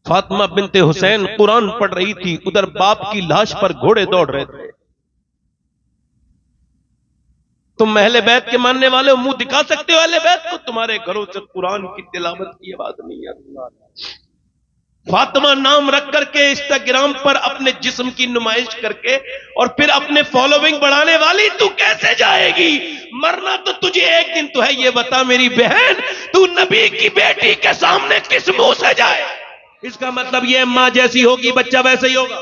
فاطمہ بنت حسین قرآن پڑھ رہی تھی، ادھر باپ کی لاش پر گھوڑے دوڑ رہے تھے۔ تم اہل بیت کے ماننے والے ہو، منہ دکھا سکتے ہو اہل بیت کو؟ تمہارے گھروں سے قرآن کی تلاوت کی آواز نہیں آتی۔ فاطمہ نام رکھ کر کے انسٹاگرام پر اپنے جسم کی نمائش کر کے اور پھر اپنے فالوونگ بڑھانے والی تو کیسے جائے گی؟ مرنا تو تجھے ایک دن تو ہے، یہ بتا میری بہن، تو نبی کی بیٹی کے سامنے کس منہ سے جائے؟ اس کا مطلب یہ ماں جیسی ہوگی بچہ ویسے ہی ہوگا۔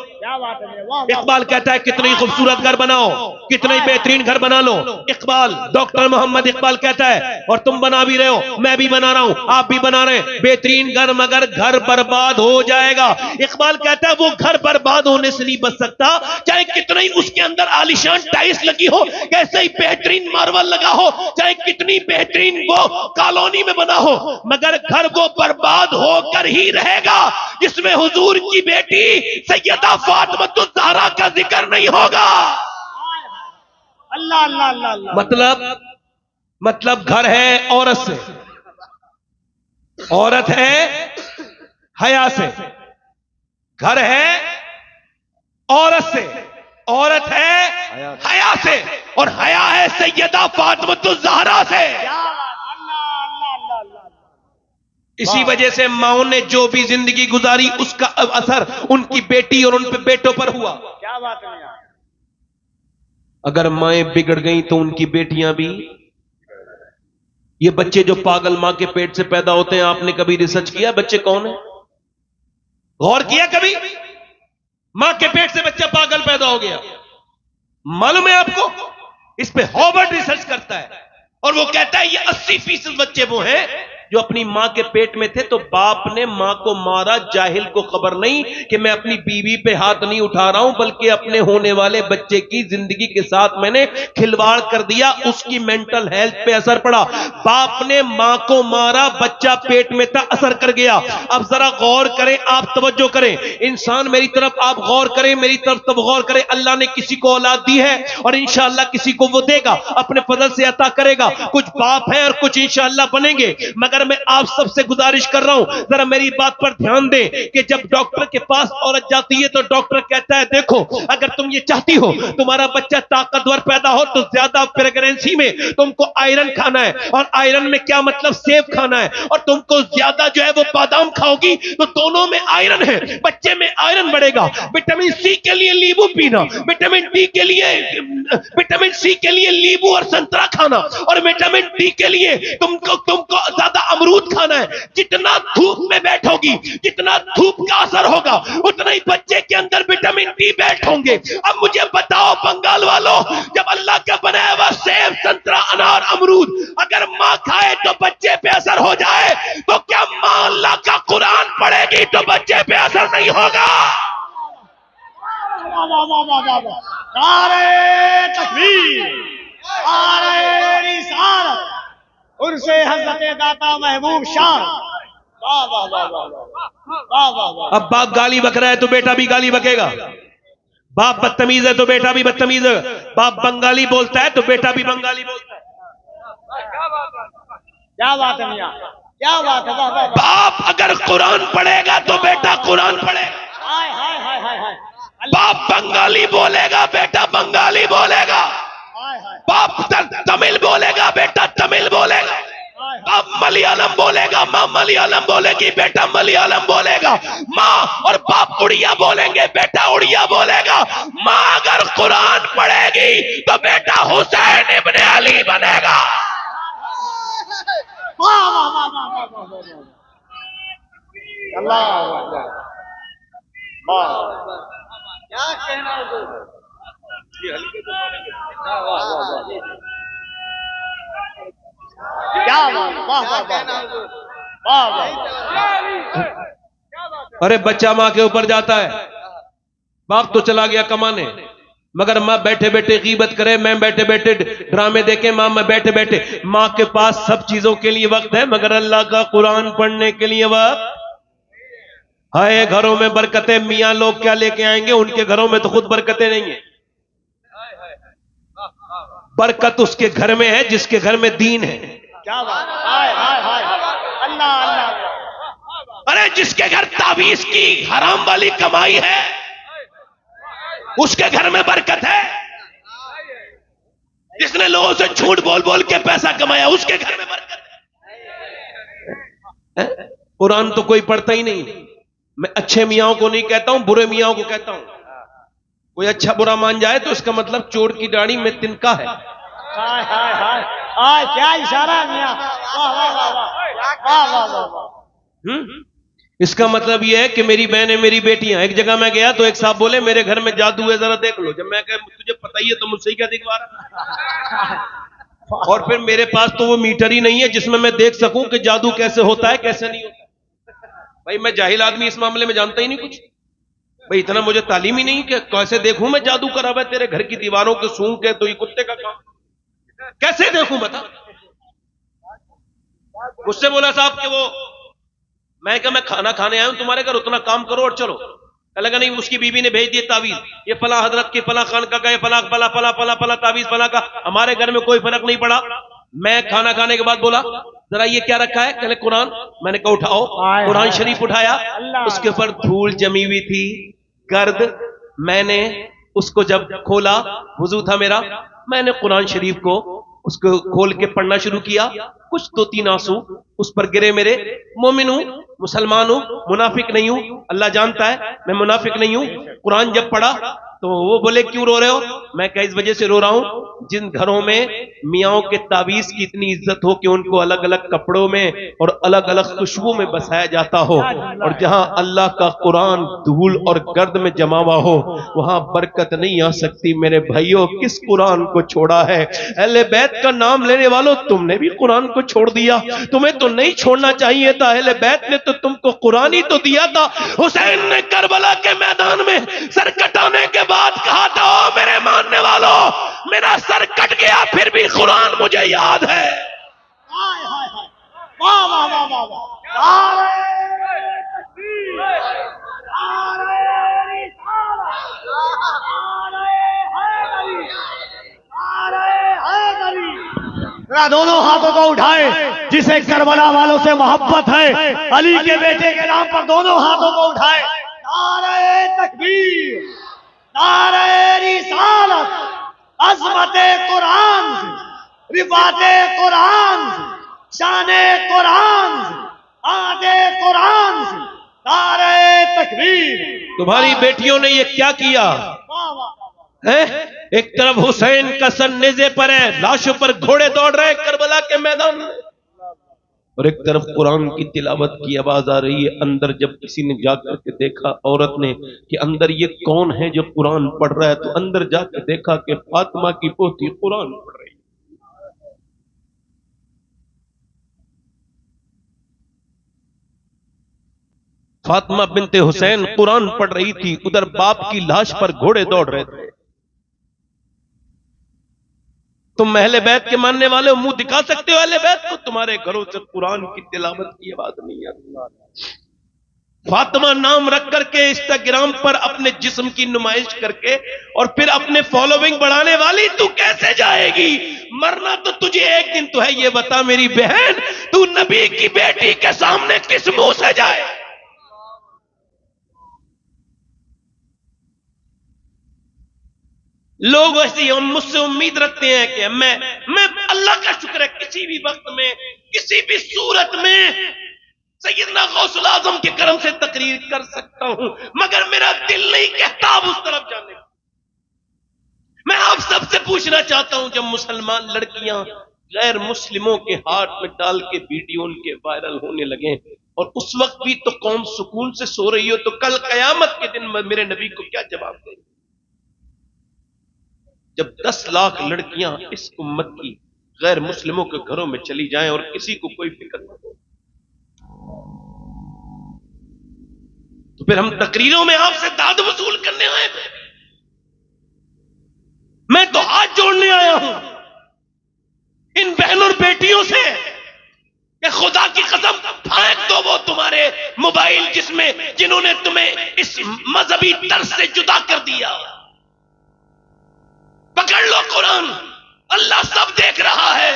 اقبال کہتا ہے کتنی خوبصورت گھر بناؤ، کتنی بہترین گھر بنا لو۔ اقبال، ڈاکٹر محمد اقبال کہتا ہے، اور تم بنا بھی رہے ہو، میں بھی بنا رہا ہوں، آپ بھی بنا رہے ہیں، بہترین گھر، مگر گھر برباد ہو جائے گا۔ اقبال کہتا ہے وہ گھر برباد ہونے سے نہیں بچ سکتا، چاہے کتنی اس کے اندر عالیشان ٹائلس لگی ہو، کیسے ہی بہترین ماربل لگا ہو، چاہے کتنی بہترین وہ کالونی میں بنا ہو، مگر گھر وہ برباد ہو کر ہی رہے گا جس میں حضور کی بیٹی سیدہ فاطمہ الزہرا کا ذکر نہیں ہوگا۔ اللہ اللہ اللہ اللہ۔ مطلب گھر ہے عورت سے، عورت ہے حیا سے، گھر ہے عورت سے، عورت ہے حیا سے، اور حیا ہے سیدہ فاطمہ الزہرا سے۔ اسی وجہ سے ماؤں نے جو بھی زندگی گزاری اس کا اثر ان کی بیٹی اور ان پہ بیٹوں پر ہوا۔ کیا بات ہے؟ اگر مائیں بگڑ گئیں تو ان کی بیٹیاں بھی۔ یہ بچے جو پاگل ماں کے پیٹ سے پیدا ہوتے ہیں، آپ نے کبھی ریسرچ کیا بچے کون ہیں؟ غور کیا کبھی؟ ماں کے پیٹ سے بچہ پاگل پیدا ہو گیا، معلوم ہے آپ کو؟ اس پہ ہارورڈ ریسرچ کرتا ہے اور وہ کہتا ہے یہ 80% بچے وہ ہیں جو اپنی ماں کے پیٹ میں تھے تو باپ نے ماں کو مارا، جاہل کو خبر نہیں کہ میں اپنی بیوی پہ ہاتھ نہیں اٹھا رہا ہوں بلکہ اپنے ہونے والے بچے کی زندگی کے ساتھ میں نے کھلواڑ کر دیا، اس کی مینٹل ہیلتھ پہ اثر پڑا۔ باپ نے ماں کو مارا، بچہ پیٹ میں تھا، اثر کر گیا۔ اب ذرا غور کریں، آپ توجہ کریں، انسان میری طرف آپ غور کریں، میری طرف تب غور کریں۔ اللہ نے کسی کو اولاد دی ہے اور انشاءاللہ کسی کو وہ دے گا، اپنے فضل سے عطا کرے گا۔ کچھ باپ ہیں اور کچھ انشاءاللہ بنیں گے، مگر میں آپ سب سے گزارش کر رہا ہوں ذرا میری بات پر دھیان دیں کہ جب ڈاکٹر کے پاس عورت جاتی ہے تو ڈاکٹر کہتا ہے دیکھو اگر تم یہ چاہتی ہو تمہارا بچہ طاقتور پیدا ہو تو زیادہ پریگننسی میں تم کو آئرن کھانا ہے، اور آئرن میں کیا مطلب سیب کھانا ہے، اور تم کو زیادہ جو ہے وہ بادام کھاؤ گی تو دونوں میں آئرن ہے، بچے میں آئرن بڑھے گا۔ وٹامن سی کے لیے لیمو پینا، وٹامن ڈی کے لیے، وٹامن سی کے لیے لیمو اور سنترا کھانا، اور وٹامن ڈی کے لیے تم کو زیادہ امرود کھانا ہے۔ جتنا دھوپ میں بیٹھو گی، جتنا دھوپ کا اثر ہوگا اتنا ہی بچے کے اندر وٹامن ڈی بیٹھوں گے۔ اب مجھے بتاؤ بنگال والوں، جب اللہ کا بنایا ہوا سیب، سنترا، انار، امرود اگر ماں کھائے تو بچے پہ اثر ہو جائے تو کیا ماں اللہ کا قرآن پڑھے گی تو بچے پہ اثر نہیں ہوگا؟ نعرہ تکبیر، نعرہ رسالت، عرس حضرت داتا محبوب شاہ۔ واہ واہ واہ واہ واہ واہ واہ۔ اب باپ گالی بک رہا ہے تو بیٹا بھی گالی بکے گا، باپ بدتمیز ہے تو بیٹا بھی بدتمیز ہے، باپ بنگالی بولتا ہے تو بیٹا بھی بنگالی بولتا ہے۔ کیا بات ہے میاں، کیا بات ہے، واہ واہ واہ۔ باپ اگر قرآن پڑھے گا تو بیٹا قرآن پڑھے گا، ہائے ہائے ہائے ہائے ہائے۔ باپ بنگالی بولے گا بیٹا بنگالی بولے گا، ہائے ہائے باپ تمل بولے گا بیٹا تمل بولے گا، باپ ملیالم بولے گا ماں ملیالم بولے گی بیٹا ملیالم بولے گا، ماں اور باپ اڑیا بولیں گے بیٹا اڑیا بولے گا۔ ماں اگر قرآن پڑھے گی تو بیٹا حسین ابن علی بنے گا۔ واہ واہ واہ واہ واہ واہ واہ۔ اللہ اکبر۔ واہ کیا کہنا ہے حضور۔ واہ واہ واہ۔ کیا بات، واہ واہ واہ واہ۔ ارے بچہ ماں کے اوپر جاتا ہے، باپ تو چلا گیا کمانے، مگر ماں بیٹھے بیٹھے غیبت کرے، میں بیٹھے بیٹھے ڈرامے دیکھے، ماں میں بیٹھے بیٹھے، ماں کے پاس سب چیزوں کے لیے وقت ہے مگر اللہ کا قرآن پڑھنے کے لیے وقت۔ ہائے گھروں میں برکتیں، میاں لوگ کیا لے کے آئیں گے، ان کے گھروں میں تو خود برکتیں نہیں ہیں۔ برکت اس کے گھر میں ہے جس کے گھر میں دین ہے۔ کیا بات، ہائے ہائے ہائے، اللہ اللہ۔ ارے جس کے گھر تعویذ کی حرام والی کمائی ہے اس کے گھر میں برکت ہے. جس نے لوگوں سے جھوٹ بول بول کے پیسہ کمایا اس کے گھر میں برکت ہے. قرآن تو کوئی پڑھتا ہی نہیں. میں اچھے میاں کو نہیں کہتا ہوں, برے میاں کو کہتا ہوں. کوئی اچھا برا مان جائے تو اس کا مطلب چور کی داڑھی میں تنکا ہے. ہائے ہائے ہائے ہائے کیا اشارہ ہے میاں, واہ واہ واہ واہ واہ واہ واہ. اس کا مطلب یہ ہے کہ میری بہنیں میری بیٹیاں. ایک جگہ میں گیا تو ایک صاحب بولے میرے گھر میں جادو ہے ذرا دیکھ لو. جب میں کہا تجھے پتہ ہی ہے تو مجھ سے کیا دکھوا رہا. اور پھر میرے پاس تو وہ میٹر ہی نہیں ہے جس میں میں دیکھ سکوں کہ جادو کیسے ہوتا ہے کیسے نہیں ہوتا. بھائی میں جاہل آدمی اس معاملے میں جانتا ہی نہیں کچھ. بھائی اتنا مجھے تعلیم ہی نہیں کہ کیسے دیکھوں میں جادو کرا ہوا ہے تیرے گھر کی دیواروں کے سونگ کے, تو یہ کتے کا کام کیسے دیکھوں بتا. مجھ سے بولا صاحب کہ وہ میں کہا میں کھانا کھانے آیا ہوں تمہارے گھر, اتنا کام کرو اور چلو. کہ لگا نہیں, اس کی بیوی نے بھیج دیے تعویذ, یہ فلاں حضرت کی فلاں خان کا, یہ فلاں فلاں فلاں فلاں فلاں تعویذ فلاں کا. ہمارے گھر میں کوئی فرق نہیں پڑا. میں کھانا کھانے کے بعد بولا ذرا یہ کیا رکھا ہے, کہنے قرآن. میں نے کہا اٹھاؤ. قرآن شریف اٹھایا, اس کے اوپر دھول جمی ہوئی تھی, گرد. میں نے اس کو جب کھولا, وضو تھا میرا, میں نے قرآن شریف کو اس کو کھول کے پڑھنا شروع کیا. کچھ 2-3 آنسو اس پر گرے میرے. مومن ہوں, مسلمان ہوں, منافق نہیں ہوں, اللہ جانتا ہے میں منافق نہیں ہوں. قرآن جب پڑھا تو وہ بولے کیوں رو رہے ہو. میں کہ اس وجہ سے رو رہا ہوں جن گھروں میں میاں کے تعویذ کی اتنی عزت ہو کہ ان کو الگ الگ کپڑوں میں اور الگ الگ خوشبو میں بسایا جاتا ہو, اور جہاں اللہ کا قرآن دھول اور گرد میں جما ہوا ہو وہاں برکت نہیں آ سکتی. میرے بھائیوں, کس قرآن کو چھوڑا ہے؟ اہل بیت کا نام لینے والوں, تم نے بھی قرآن کو چھوڑ دیا. تمہیں تو نہیں چھوڑنا چاہیے تھا. اہل بیت نے تو تم کو قرآن ہی تو دیا تھا. حسین نے کربلا کے میدان میں سر کٹانے کے بعد کہا تھا او میرے ماننے والوں, میرا سر کٹ گیا پھر بھی قرآن مجھے یاد ہے. ہائے ہائے ہائے واہ واہ واہ واہ واہ. نعرہ تکبیر, نعرہ رسالت, نعرہ حیدری, نعرہ حیدری. ذرا دونوں ہاتھوں کو اٹھائے جسے کربلا والوں سے محبت ہے, علی کے بیٹے کے نام پر دونوں ہاتھوں کو اٹھائے. نعرہ تکبیر, نعرہ رسالت, عظمت قرآن سے, رفعت قرآن سے, شان قرآن سے, آد قرآن سے. نعرہ تکبیر. تمہاری بیٹیوں نے یہ کیا کیا واہ واہ واہ. ہے؟ ایک طرف حسین کا سر نیزے پر ہے, لاشوں پر گھوڑے دوڑ رہے کربلا کے میدان میں, اور ایک طرف قرآن کی تلاوت کی آواز آ رہی ہے. اندر جب کسی نے جا کر کے دیکھا, عورت نے, کہ اندر یہ کون ہے جو قرآن پڑھ رہا ہے, تو اندر جا کے دیکھا کہ فاطمہ کی پوتی قرآن پڑھ رہی ہے. فاطمہ بنت حسین قرآن پڑھ رہی تھی, ادھر باپ کی لاش پر گھوڑے دوڑ رہے تھے. تم اہل بیت کے ماننے والے ہو, منہ دکھا سکتے ہو اہل بیت کو, تمہارے گھروں سے قرآن کی تلاوت کی آواز نہیں آتی. فاطمہ نام رکھ کر کے انسٹاگرام پر اپنے جسم کی نمائش کر کے اور پھر اپنے فالوونگ بڑھانے والی, تو کیسے جائے گی؟ مرنا تو تجھے ایک دن تو ہے. یہ بتا میری بہن, تو نبی کی بیٹی کے سامنے کس منہ سے جائے؟ لوگ ایسی ہم مجھ سے امید رکھتے ہیں کہ میں اللہ کا شکر ہے کسی بھی وقت میں کسی بھی صورت میں سیدنا غوث الاعظم کے کرم سے تقریر کر سکتا ہوں, مگر میرا دل نہیں کہتا اب اس طرف جانے. میں آپ سب سے پوچھنا چاہتا ہوں, جب مسلمان لڑکیاں غیر مسلموں کے ہاتھ میں ڈال کے ویڈیو ان کے وائرل ہونے لگے اور اس وقت بھی تو قوم سکون سے سو رہی ہو, تو کل قیامت کے دن میرے نبی کو کیا جواب دیں گے؟ جب 10 لاکھ لڑکیاں اس امت کی غیر مسلموں کے گھروں میں چلی جائیں اور کسی کو کوئی فکر نہ ہو, تو پھر ہم تقریروں میں آپ سے داد وصول کرنے آئے تھے؟ میں تو ہاتھ جوڑنے آیا ہوں ان بہن اور بیٹیوں سے کہ خدا کی قسم پھینک دو وہ تمہارے موبائل جنہوں نے تمہیں اس مذہبی طرز سے جدا کر دیا. پکڑ لو قرآن, اللہ سب دیکھ رہا ہے.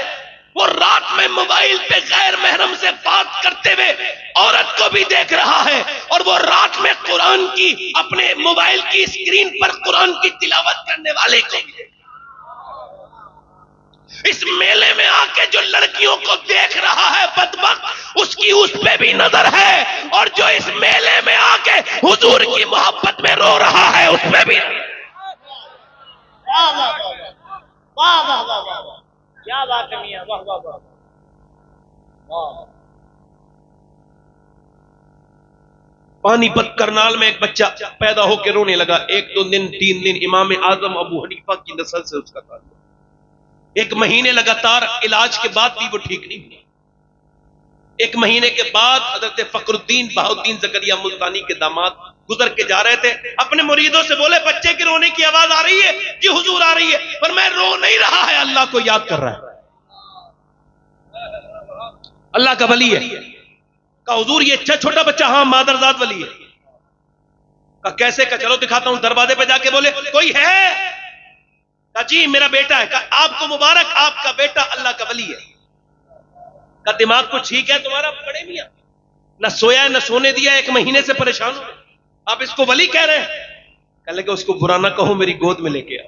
وہ رات میں موبائل پہ غیر محرم سے بات کرتے ہوئے عورت کو بھی دیکھ رہا ہے، اور وہ رات میں قرآن کی اپنے موبائل کی اسکرین پر قرآن کی تلاوت کرنے والے کو بھی دیکھ رہا ہے۔ اس میلے میں آ کے جو لڑکیوں کو دیکھ رہا ہے بدبخت، اس کی اس پہ بھی نظر ہے، اور جو اس میلے میں آ کے حضور کی محبت میں رو رہا ہے اس پہ بھی نظر ہے۔ واہ واہ واہ واہ واہ واہ واہ، کیا بات ہے میاں، واہ واہ واہ واہ۔ پانی پت کرنال میں ایک بچہ پیدا ہو کے رونے لگا، 1-2 دن 3 دن امام اعظم ابو حنیفہ کی نسل سے اس کا تعلق، 1 مہینے لگاتار علاج کے بعد بھی وہ ٹھیک نہیں ہوا۔ 1 مہینے کے بعد حضرت فخر الدین بہاؤالدین زکریہ ملتانی کے داماد گزر کے جا رہے تھے، اپنے مریدوں سے بولے بچے کے رونے کی آواز آ رہی ہے؟ جی حضور آ رہی ہے، پر میں رو نہیں رہا ہے، اللہ کو یاد کر رہا ہے، اللہ کا ولی ہے۔ کہا حضور یہ اچھا چھوٹا بچہ؟ ہاں مادرزاد ولی ہے۔ کہا کیسے؟ کہا چلو دکھاتا ہوں۔ دروازے پہ جا کے بولے کوئی ہے؟ کہا جی میرا بیٹا ہے۔ کہا آپ کو مبارک، آپ کا بیٹا اللہ کا ولی ہے۔ کہا دماغ کو ٹھیک ہے تمہارا بڑے میاں؟ نہ سویا نہ سونے دیا، 1 مہینے سے پریشان ہو، آپ اس کو ولی کہہ رہے ہیں؟ کہنے لگے اس کو برا نہ کہو، میری گود میں لے کے آ۔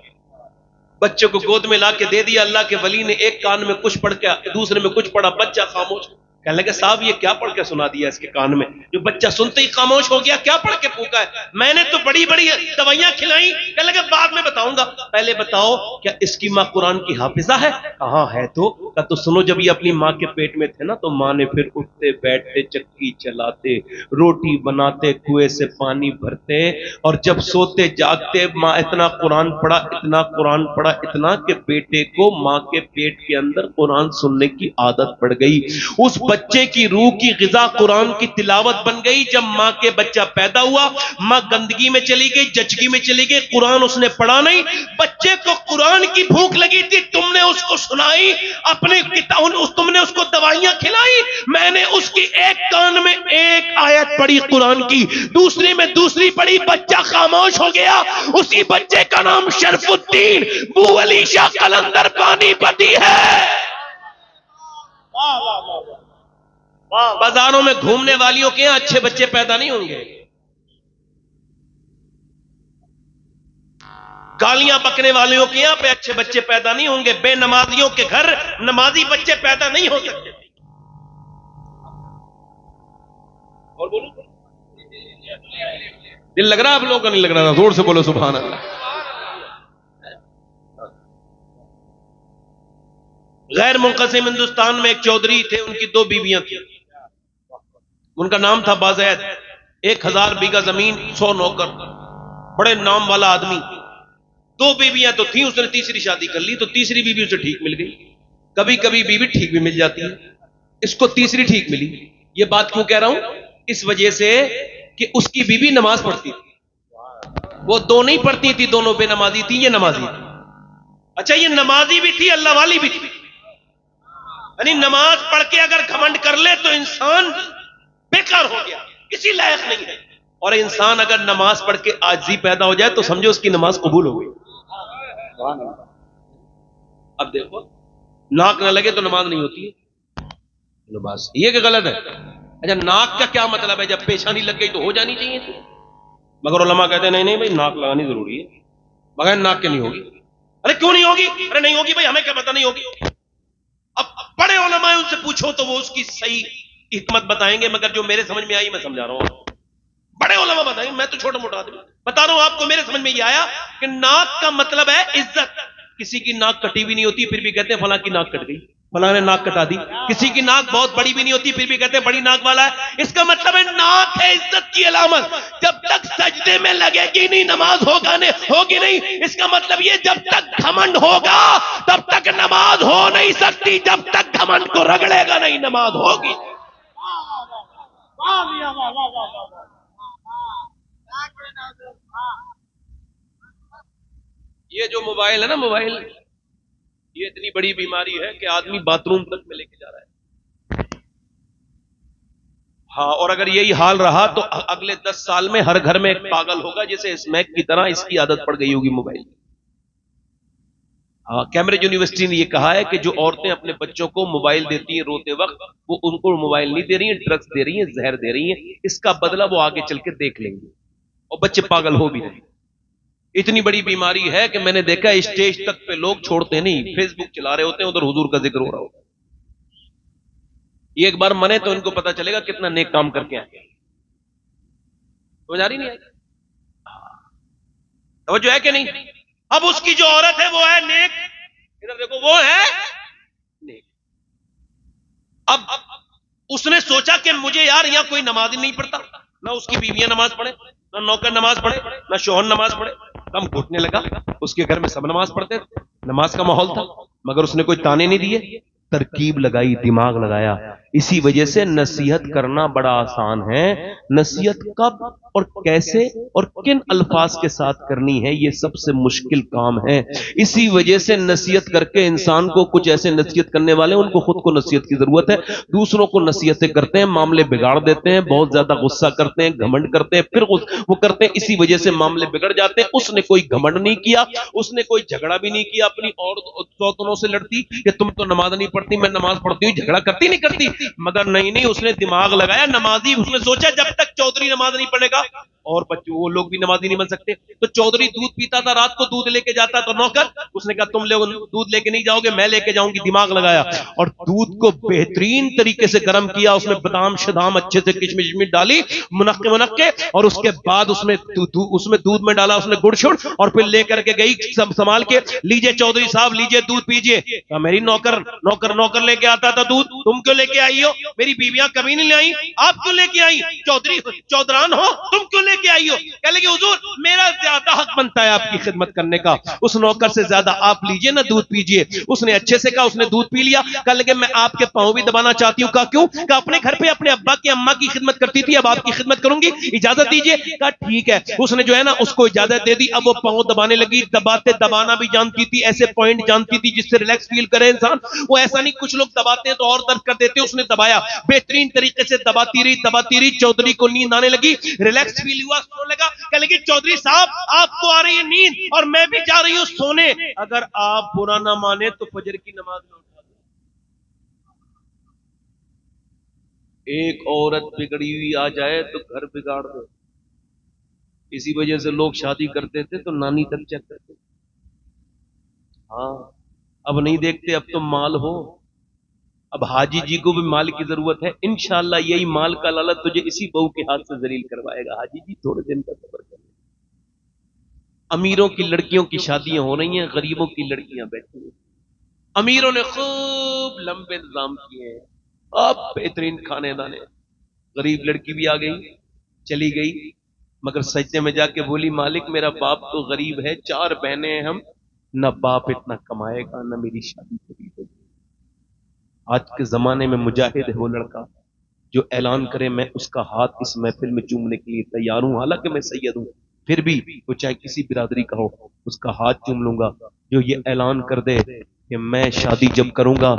بچے کو گود میں لا کے دے دیا، اللہ کے ولی نے ایک کان میں کچھ پڑھ کے دوسرے میں کچھ پڑھا، بچہ خاموش۔ کہنے لگے صاحب یہ کیا پڑھ کے سنا دیا اس کے کان میں، جو بچہ سنتے ہی خاموش ہو گیا، کیا پڑھ کے پھونکا ہے؟ میں نے تو بڑی بڑی دوائیاں کھلائیں۔ کہنے لگے بعد میں بتاؤں گا، پہلے بتاؤ کیا اس کی ماں قرآن کی حافظہ ہے؟ کہاں ہے تو؟ کہا تو سنو، جب یہ اپنی ماں کے پیٹ میں تھے نا تو ماں نے پھر اٹھتے بیٹھتے چکی چلاتے، روٹی بناتے، کنویں سے پانی بھرتے، اور جب سوتے جاگتے ماں اتنا قرآن پڑھا، اتنا قرآن پڑھا، اتنا کہ بیٹے کو ماں کے پیٹ کے اندر قرآن سننے کی عادت پڑ گئی۔ اس بچے کی روح کی غذا قرآن کی تلاوت بن گئی۔ جب ماں کے بچہ پیدا ہوا، ماں گندگی میں چلی گئی، جچگی میں چلی گئی، قرآن اس نے پڑھا نہیں، بچے کو قرآن کی بھوک لگی تھی، تم نے اس کو سنائی، اپنے تم نے اس کو دوائیاں کھلائی، میں نے اس کی ایک کان میں ایک آیت پڑھی قرآن کی، دوسری میں دوسری پڑھی، بچہ خاموش ہو گیا۔ اسی بچے کا نام شرف الدین بو علی شاہ قلندر پانی پتی ہے۔ واہ واہ واہ واہ واہ۔ بازاروں میں گھومنے والیوں کے یہاں اچھے بچے پیدا نہیں ہوں گے، گالیاں بکنے والوں کے یہاں پہ اچھے بچے پیدا نہیں ہوں گے، بے نمازیوں کے گھر نمازی بچے پیدا نہیں ہو سکتے۔ اور بولو دل لگ رہا آپ لوگوں کا؟ نہیں لگ رہا؟ زور سے بولو سبحان اللہ۔ غیر منقسم ہندوستان میں ایک چودھری تھے، ان کی 2 بیویاں تھیں، ان کا نام تھا بازید، 1000 بیگھہ زمین، 100 نوکر، بڑے نام والا آدمی۔ 2 بیویاں تو تھیں، اس نے تیسری شادی کر لی، تو تیسری بیوی اسے ٹھیک مل گئی۔ کبھی کبھی بیوی ٹھیک بھی مل جاتی ہے، اس کو تیسری ٹھیک ملی۔ یہ بات کیوں کہہ رہا ہوں؟ اس وجہ سے کہ اس کی بیوی نماز پڑھتی تھی، وہ 2 نہیں پڑھتی تھی، دونوں بے نمازی تھی، یہ نمازی تھی۔ اچھا یہ نمازی بھی تھی، اللہ والی بھی تھی، یعنی نماز پڑھ کے اگر گھمنڈ کر لے تو انسان بیکار ہو گیا، کسی لائق نہیں ہے، اور انسان اگر نماز پڑھ کے عاجزی پیدا ہو جائے تو سمجھو اس کی نماز قبول ہو گئی۔ اب دیکھو ناک نہ لگے تو نماز نہیں ہوتی ہے، نماز یہ کہ غلط ہے؟ اچھا ناک کا کیا مطلب ہے؟ جب پیشانی لگ گئی تو ہو جانی چاہیے تھی، مگر علماء کہتے ہیں نہیں نہیں بھائی ناک لگانی ضروری ہے، بغیر ناک کے نہیں ہوگی۔ ارے کیوں نہیں ہوگی؟ ارے نہیں ہوگی بھائی، ہمیں کیا پتہ نہیں ہوگی۔ اب بڑے علماء ان سے پوچھو تو وہ اس کی صحیح حکمت بتائیں گے، مگر جو میرے سمجھ میں آئی میں سمجھا رہا ہوں، بڑے علماء بتائیں گے، میں تو چھوٹا موٹا آدمی بتا رہا ہوں آپ کو۔ میرے سمجھ میں یہ آیا کہ ناک کا مطلب ہے عزت۔ کسی کی ناک کٹی بھی نہیں ہوتی پھر بھی کہتے ہیں فلاں کی ناک کٹ گئی، فلاں نے ناک کٹا دی۔ کسی کی ناک بہت بڑی بھی نہیں ہوتی پھر بھی کہتے ہیں بڑی ناک والا ہے۔ اس کا مطلب ہے ناک ہے عزت کی علامت۔ جب تک سجدے میں لگے گی نہیں نماز ہوگی نہیں۔ اس کا مطلب یہ جب تک گھمنڈ ہوگا تب تک نماز ہو نہیں سکتی، جب تک گھمنڈ کو رگڑے گا نہیں نماز ہوگی۔ واہ میاں واہ واہ واہ واہ واہ۔ یہ جو موبائل ہے نا، موبائل یہ اتنی بڑی بیماری ہے کہ آدمی باتھ روم تک میں لے کے جا رہا ہے۔ ہاں، اور اگر یہی حال رہا تو اگلے 10 سال میں ہر گھر میں ایک پاگل ہوگا جسے اسمیک کی طرح اس کی عادت پڑ گئی ہوگی موبائل۔ کیمبرج یونیورسٹی نے یہ کہا ہے کہ جو عورتیں اپنے بچوں کو موبائل دیتی ہیں روتے وقت، وہ ان کو موبائل نہیں دے رہی ہیں، ڈرگس دے رہی ہیں، زہر دے رہی ہیں. اس کا بدلہ وہ آگے چل کے دیکھ لیں گے اور بچے پاگل ہو بھی رہے ہیں. اتنی بڑی بیماری ہے کہ میں نے دیکھا اسٹیج تک پہ لوگ چھوڑتے نہیں، فیس بک چلا رہے ہوتے ہیں، ادھر حضور کا ذکر ہو رہا ہوتا ہے. یہ ایک بار منے تو ان کو پتا چلے گا کتنا نیک کام کر کے آئے. سمجھ آ رہی نہیں آئی؟ توجہ ہے کہ نہیں؟ اب اس کی جو عورت ہے وہ ہے نیک، ادھر دیکھو وہ ہے نیک. اب اس نے سوچا کہ مجھے یار یہاں کوئی نماز ہی نہیں پڑھتا، نہ اس کی بیویاں نماز پڑھے، نہ نوکر نماز پڑھے، نہ شوہر نماز پڑھے. کم گھٹنے لگا. اس کے گھر میں سب نماز پڑھتے تھے، نماز کا ماحول تھا، مگر اس نے کوئی تانے نہیں دیے، ترکیب لگائی، دماغ لگایا. اسی وجہ سے نصیحت کرنا بڑا آسان ہے. نصیحت کب اور کیسے اور کن الفاظ کے ساتھ کرنی ہے، یہ سب سے مشکل کام ہے. اسی وجہ سے نصیحت کر کے انسان کو، کچھ ایسے نصیحت کرنے والے ان کو خود کو نصیحت کی ضرورت ہے، دوسروں کو نصیحتیں کرتے ہیں، معاملے بگاڑ دیتے ہیں، بہت زیادہ غصہ کرتے ہیں، گھمنڈ کرتے ہیں، پھر وہ کرتے ہیں، اسی وجہ سے معاملے بگڑ جاتے ہیں. اس نے کوئی گھمنڈ نہیں کیا، اس نے کوئی جھگڑا بھی نہیں کیا اپنی عورتوں سے لڑتی کہ تم تو نماز نہیں پڑھتی، میں نماز پڑھتی ہوں، جھگڑا کرتی نہیں کرتی، مگر نہیں، اس نے دماغ لگایا. نمازی، اس نے سوچا جب تک چودھری نماز نہیں پڑھے گا اور بچے وہ لوگ بھی نمازی نہیں بن سکتے. تو چودھری دودھ پیتا تھا، رات کو دودھ لے کے جاتا تو نوکر، اس نے کہا تم لوگ دودھ لے کے نہیں جاؤ گے، میں لے کے جاؤں گی. دماغ لگایا اور دودھ کو بہترین طریقے سے گرم کیا، اس میں بادام شدام اچھے سے کشمش ڈالی، منقے، اور اس کے بعد اس میں دودھ میں ڈالا اس نے گڑ شڑ، اور پھر لے کر کے گئی سنبھال کے، لیجئے چودھری صاحب لیجئے دودھ پیجئے. میری نوکر لے کے آتا تھا دودھ، تم کیوں لے کے آئی ہو؟ میری بیویاں کبھی نہیں لائی، آپ کیوں لے کے آئی؟ چودھران ہو تم کیوں لے کے آئی ہو؟ کہہ لگے حضور میرا زیادہ حق بنتا ہے آپ کی خدمت کرنے کا، اس نوکر سے زیادہ آپ لیجئے نا دودھ پیجئے. اس نے اچھے سے کہا، اس نے دودھ پی لیا. کہہ لگے میں آپ کے پاؤں بھی دبانا چاہتی ہوں. کہا کیوں؟ کہ اپنے گھر پہ اپنے ابا کی اماں کی خدمت کرتی تھی، اب آپ کی خدمت کروں گی، اجازت دیجئے. کہا ٹھیک ہے. اس نے جو ہے نا اس کو اجازت دے دی. اب وہ پاؤں دبانے لگی، دبانا بھی جانتی تھی، ایسے پوائنٹ جانتی تھی جس سے ریلیکس فیل کرے انسان. وہ ایسا نہیں کچھ لوگ دباتے ہیں تو اور درد کر دیتے، اس نے دبایا بہترین طریقے سے، دباتی رہی. چودھری کو نیند آنے لگی، ریلیکس فیل ہوا، سونے لگا. کہنے لگی چودھری صاحب آپ کو آ رہی ہے نیند اور میں بھی جا رہی ہوں سونے، اگر آپ برا نہ مانے تو فجر کی نماز میں اٹھا دو. ایک عورت بگڑی ہوئی آ جائے تو گھر بگاڑ دو. اسی وجہ سے لوگ شادی کرتے تھے تو نانی تک چیک کرتے. ہاں اب نہیں دیکھتے، اب تو مال ہو. اب حاجی جی کو بھی مال کی ضرورت ہے، انشاءاللہ یہی مال کا لالچ تجھے اسی بہو کے ہاتھ سے ذلیل کروائے گا. حاجی جی تھوڑے دن کا صبر کر. امیروں کی لڑکیوں کی شادیاں ہو رہی ہیں، غریبوں کی لڑکیاں بیٹھی ہیں. امیروں نے خوب لمبے انتظام کیے ہیں، اب بہترین کھانے دانے. غریب لڑکی بھی آ گئی، چلی گئی، مگر سجدے میں جا کے بولی مالک میرا باپ تو غریب ہے، 4 بہنیں ہیں ہم، نہ باپ اتنا کمائے گا نہ میری شادی ہوگی. آج کے زمانے میں مجاہد ہے وہ لڑکا جو اعلان کرے میں اس کا ہاتھ اس محفل میں چومنے کے لیے تیار ہوں، حالانکہ میں سید ہوں، پھر بھی وہ چاہے کسی برادری کا ہو اس کا ہاتھ چوم لوں گا. جو یہ اعلان کر دے کہ میں شادی جب کروں گا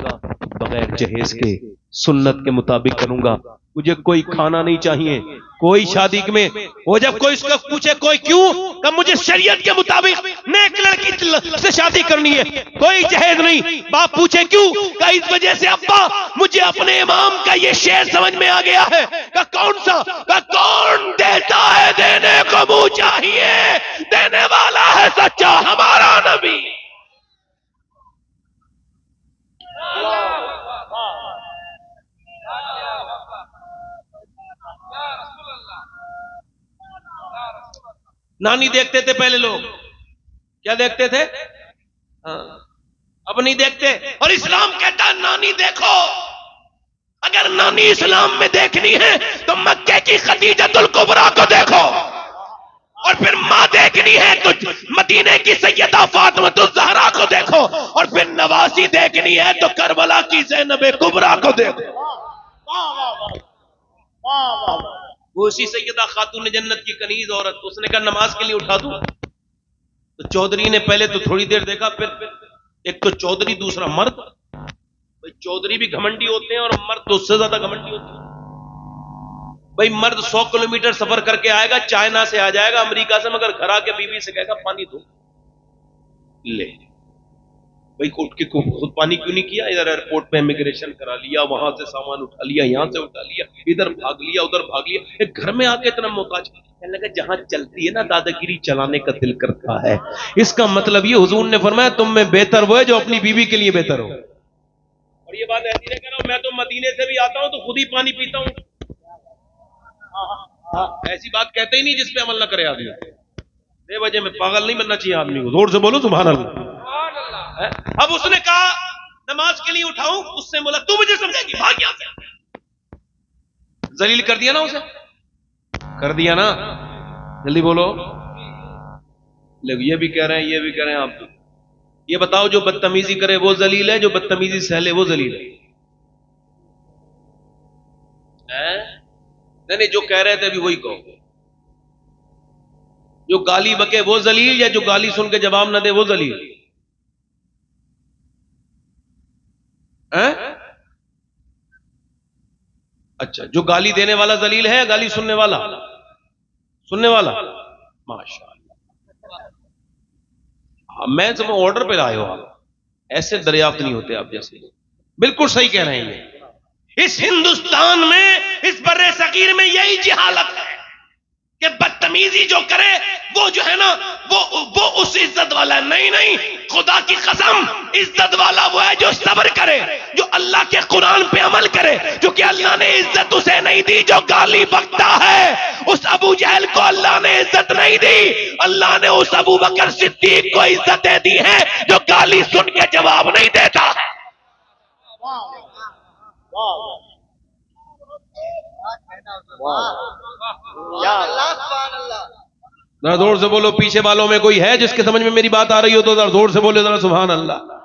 بغیر جہیز کے سنت کے مطابق کروں گا، مجھے کوئی کھانا نہیں چاہیے، کوئی شادی میں وہ جب کوئی اس کو پوچھے کوئی کیوں، کہ مجھے شریعت کے مطابق نیک لڑکی سے شادی کرنی ہے، کوئی جہیز نہیں. باپ پوچھے کیوں، کہ اس وجہ سے ابا مجھے اپنے امام کا یہ شعر سمجھ میں آ گیا ہے. کہ کون سا؟ کہ کون دیتا ہے دینے کو منہ چاہیے، دینے والا ہے سچا ہمارا نبی. نانی دیکھتے تھے پہلے لوگ، کیا دیکھتے تھے؟ ہاں اب نہیں دیکھتے. اور اسلام کہتا نانی دیکھو. اگر نانی اسلام میں دیکھنی ہے تو مکے کی خدیجۃ الکبریٰ کو دیکھو، اور پھر ماں دیکھنی ہے تو مدینے کی سیدہ فاطمۃ الزہرا کو دیکھو، اور پھر نواسی دیکھنی ہے تو کربلا کی زینب کبریٰ کو دیکھو. وہ اسی سیدہ خاتون جنت کی کنیز عورت، اس نے کہا نماز کے لیے اٹھا دوں. تو چودھری نے پہلے تو تھوڑی دیر دیکھا، پھر ایک تو چودھری دوسرا مرد. چودھری بھی گھمنڈی ہوتے ہیں اور مرد تو اس سے زیادہ گھمنڈی ہوتے ہیں. بھائی مرد 100 کلومیٹر سفر کر کے آئے گا، چائنا سے آ جائے گا امریکہ سے، مگر گھر آ کے بیوی سے کہے گا پانی دو لے. بھائی اٹھ کے خود پانی کیوں نہیں کیا؟ ادھر ایئرپورٹ پہ امیگریشن کرا لیا، وہاں سے سامان اٹھا لیا، یہاں سے اٹھا لیا، ادھر بھاگ لیا، ادھر بھاگ لیا، ایک گھر میں آ کے اتنا محتاج۔ کہنے لگا جہاں چلتی ہے نا دادا گیری چلانے کا دل کرتا ہے۔ اس کا مطلب یہ حضور نے فرمایا تم میں بہتر وہ ہے جو اپنی بیوی کے لیے بہتر ہو۔ اور یہ بات ایسی نہیں کہہ رہا ہوں، میں تو مدینے سے بھی آتا ہوں تو خود ہی پانی پیتا ہوں، ایسی بات کہتے ہی نہیں جس پہ عمل نہ کرے آدمی۔ بے وجہ میں پاگل نہیں بننا چاہیے آدمی کو، زور سے بولو سبحان اللہ۔ اب اس نے کہا نماز کے لیے اٹھاؤں، اس سے بولا تو مجھے سمجھے گی، بھاگ یہاں سے۔ ذلیل کر دیا نا اسے، کر دیا نا، جلدی بولو۔ یہ بھی کہہ رہے ہیں، یہ بھی کہہ رہے ہیں، آپ یہ بتاؤ جو بدتمیزی کرے وہ ذلیل ہے، جو بدتمیزی سہ لے وہ ذلیل ہے؟ نہیں جو کہہ رہے تھے ابھی وہی کہو، جو گالی بکے وہ ذلیل، یا جو گالی سن کے جواب نہ دے وہ ذلیل؟ اچھا، جو گالی دینے والا ذلیل ہے، گالی سننے والا؟ سننے والا، ماشاء اللہ۔ میں تمہیں آرڈر پہ لائے ہو، آپ ایسے دریافت نہیں ہوتے آپ جیسے۔ بالکل صحیح کہہ رہے ہیں یہ۔ اس ہندوستان میں، اس بر صغیر میں یہی جہالت ہے کہ بدتمیزی جو کرے وہ جو ہے نا وہ اس عزت والا نہیں، نہیں، خدا کی قسم عزت والا وہ ہے جو صبر کرے، جو اللہ کے قرآن پہ عمل کرے، جو کہ اللہ نے عزت اسے نہیں دی جو گالی بکتا ہے۔ اس ابو جہل کو اللہ نے عزت نہیں دی، اللہ نے اس ابو بکر صدیق کو عزتیں دی ہیں جو گالی سن کے جواب نہیں دیتا۔ ذرا زور سے بولو، پیچھے والوں میں کوئی ہے جس کے سمجھ میں میری بات آ رہی ہو تو ذرا زور سے بولے ذرا سبحان اللہ۔